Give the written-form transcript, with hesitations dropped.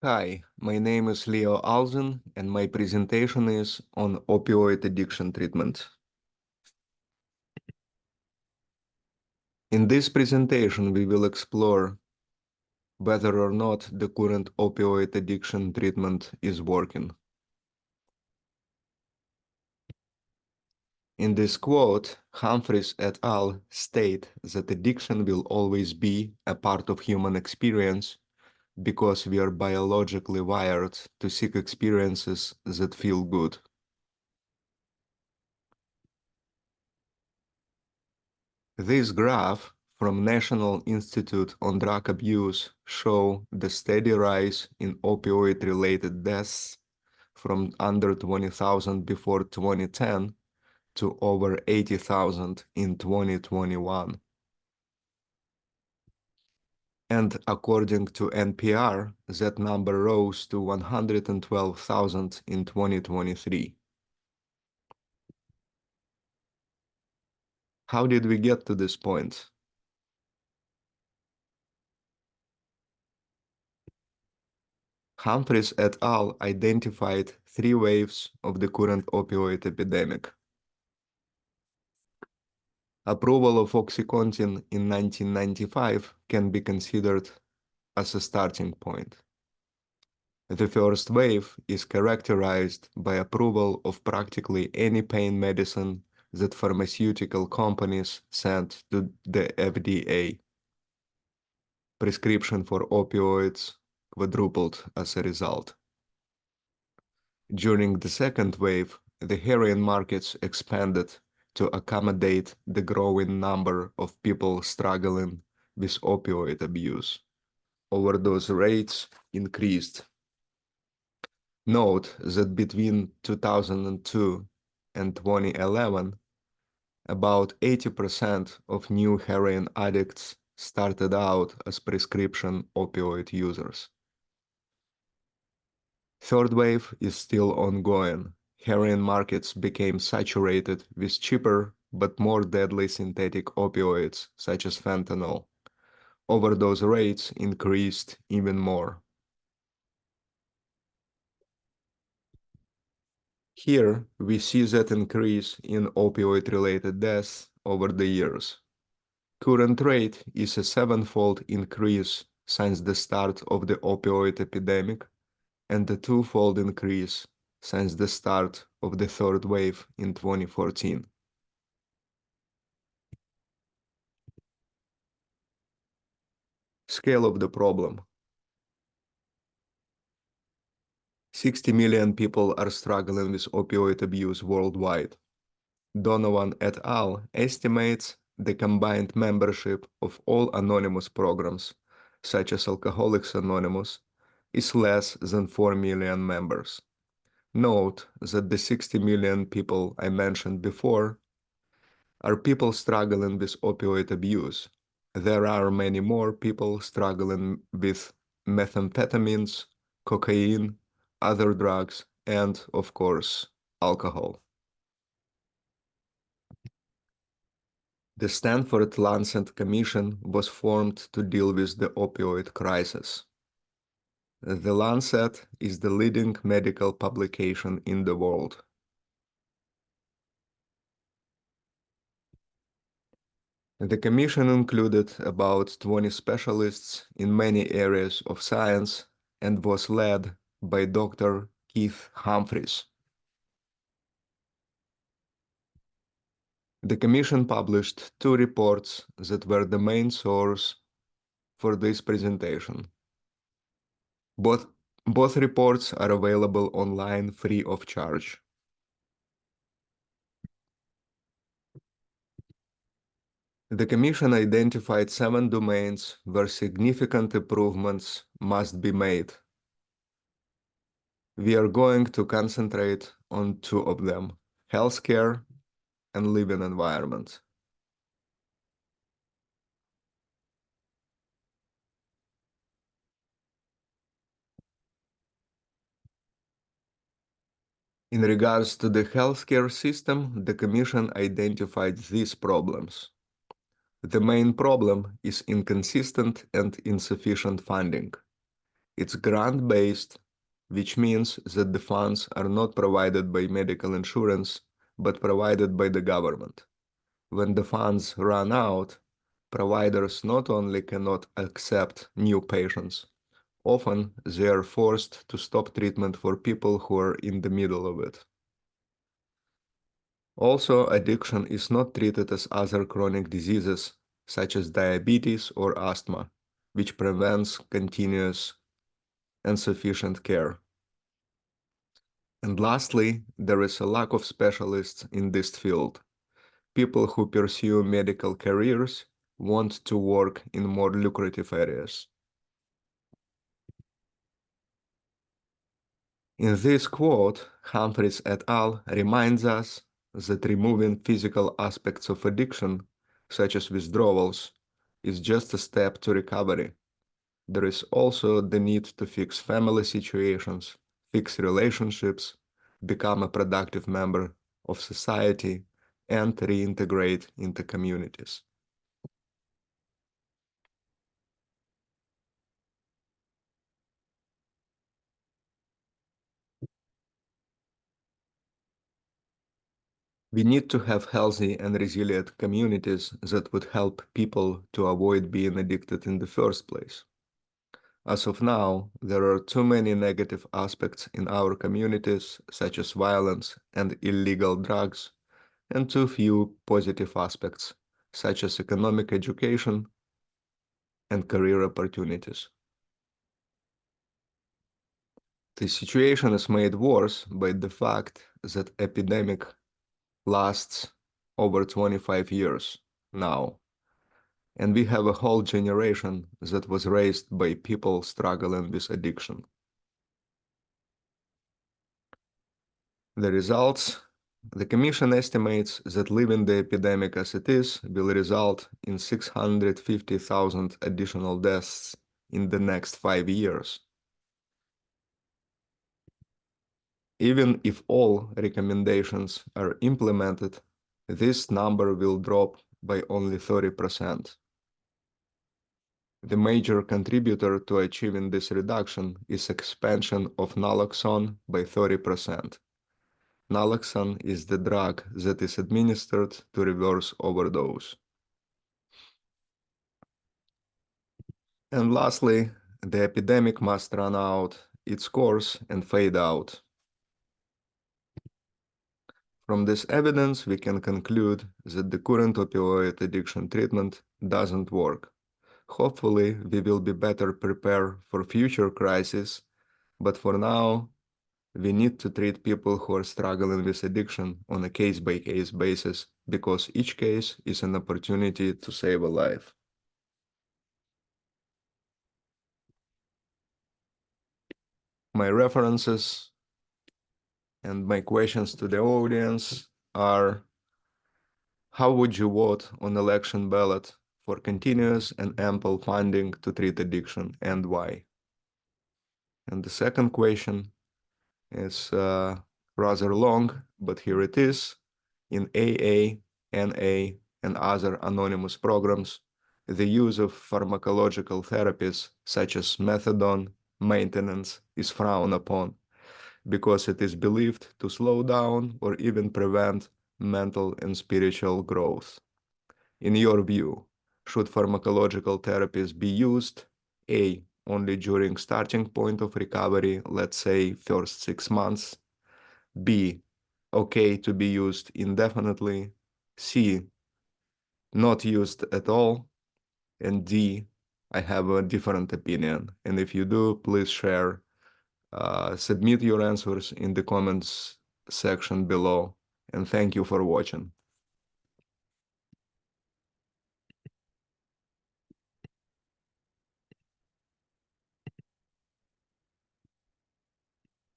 Hi, my name is Leo Alzen, and my presentation is on opioid addiction treatment. In this presentation, we will explore whether or not the current opioid addiction treatment is working. In this quote, Humphreys et al. State that addiction will always be a part of human experience because we are biologically wired to seek experiences that feel good. This graph from National Institute on Drug Abuse show the steady rise in opioid-related deaths from under 20,000 before 2010 to over 80,000 in 2021. And according to NPR, that number rose to 112,000 in 2023. How did we get to this point? Humphreys et al. Identified three waves of the current opioid epidemic. Approval of OxyContin in 1995 can be considered as a starting point. The first wave is characterized by approval of practically any pain medicine that pharmaceutical companies sent to the FDA. Prescription for opioids quadrupled as a result. During the second wave, the heroin markets expanded to accommodate the growing number of people struggling with opioid abuse. Overdose rates increased. Note that between 2002 and 2011, about 80% of new heroin addicts started out as prescription opioid users. Third wave is still ongoing. Heroin markets became saturated with cheaper but more deadly synthetic opioids such as fentanyl. Overdose rates increased even more. Here we see that increase in opioid-related deaths over the years. Current rate is a seven-fold increase since the start of the opioid epidemic and a two-fold increase since the start of the third wave in 2014. Scale of the problem. 60 million people are struggling with opioid abuse worldwide. Donovan et al. Estimates the combined membership of all anonymous programs, such as Alcoholics Anonymous, is less than 4 million members. Note that the 60 million people I mentioned before are people struggling with opioid abuse. There are many more people struggling with methamphetamines, cocaine, other drugs, and, of course, alcohol. The Stanford Lancet Commission was formed to deal with the opioid crisis. The Lancet is the leading medical publication in the world. The commission included about 20 specialists in many areas of science and was led by Dr. Keith Humphreys. The commission published two reports that were the main source for this presentation. Both reports are available online free of charge. The Commission identified 7 domains where significant improvements must be made. We are going to concentrate on 2 of them: healthcare and living environment. In regards to the healthcare system, the Commission identified these problems. The main problem is inconsistent and insufficient funding. It's grant-based, which means that the funds are not provided by medical insurance, but provided by the government. When the funds run out, providers not only cannot accept new patients, often they are forced to stop treatment for people who are in the middle of it. Also, addiction is not treated as other chronic diseases, such as diabetes or asthma, which prevents continuous and sufficient care. And lastly, there is a lack of specialists in this field. People who pursue medical careers want to work in more lucrative areas. In this quote, Humphreys et al. Reminds us that removing physical aspects of addiction, such as withdrawals, is just a step to recovery. There is also the need to fix family situations, fix relationships, become a productive member of society, and reintegrate into communities. We need to have healthy and resilient communities that would help people to avoid being addicted in the first place. As of now, there are too many negative aspects in our communities, such as violence and illegal drugs, and too few positive aspects, such as economic education and career opportunities. The situation is made worse by the fact that epidemic lasts over 25 years now, and we have a whole generation that was raised by people struggling with addiction. The results: the Commission estimates that leaving the epidemic as it is will result in 650,000 additional deaths in the next 5 years. Even if all recommendations are implemented, this number will drop by only 30%. The major contributor to achieving this reduction is expansion of naloxone by 30%. Naloxone is the drug that is administered to reverse overdose. And lastly, the epidemic must run out its course and fade out. From this evidence, we can conclude that the current opioid addiction treatment doesn't work. Hopefully, we will be better prepared for future crises, but for now, we need to treat people who are struggling with addiction on a case-by-case basis, because each case is an opportunity to save a life. My references and my questions to the audience are: how would you vote on election ballot for continuous and ample funding to treat addiction, and why? And the second question is rather long, but here it is. In AA, NA, and other anonymous programs, the use of pharmacological therapies such as methadone maintenance is frowned upon because it is believed to slow down or even prevent mental and spiritual growth. In your view, should pharmacological therapies be used, A, only during starting point of recovery, let's say first 6 months, B, okay to be used indefinitely, C, not used at all, and D, I have a different opinion. And if you do, please share. Submit your answers in the comments section below, and thank you for watching.